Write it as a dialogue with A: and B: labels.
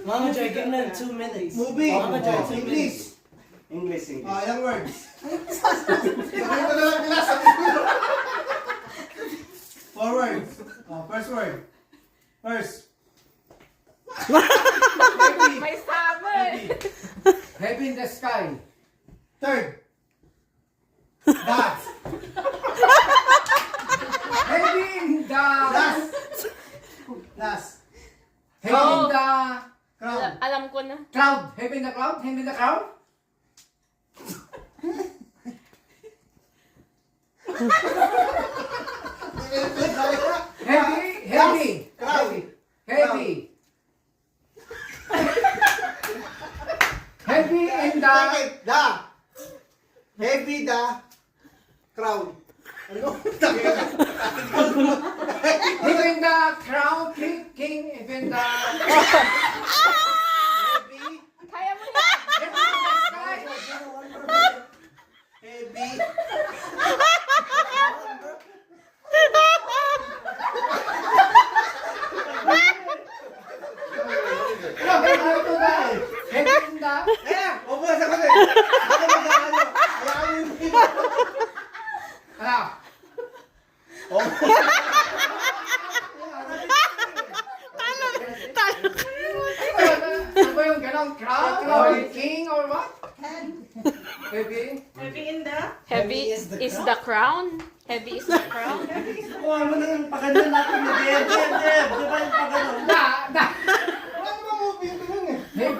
A: Mama Joy, give me 2 minutes.
B: Movie.
A: Mama Joy, 2
B: English.
A: minutes.
C: English.
B: Ilang words. Sabi ko na lang nila, sabi ko. 4 words. First word. First.
D: May summer.
E: Heavy in the sky.
B: Third. That.
E: Heavy in the...
B: Last. Last.
E: Heavy in the...
B: Crown.
D: Alam ko na.
E: Cloud. Heavy in the cloud. Heavy in the cloud. Heavy. Heavy.
B: Crown.
E: Heavy. Heavy in the...
B: Second. Da. Heavy the crown. Ano?
E: Heavy in the crown. King. Heavy in the...
B: Heavy.
D: Kaya mo yan.
B: Heavy.
E: Heavy in the...
B: Eh, opo, sabi ko. Ako mag-ano. Ayaw mo yung
E: Ano? Ano ba yung ganong crown? Or king or what? Heavy?
D: Heavy is the crown. Heavy is the crown.
A: Kuha mo na yung paganda natin ni Jeb. Di ba yung paganda?
E: Da!
B: Ano ba movie ito nun eh?
E: Heavy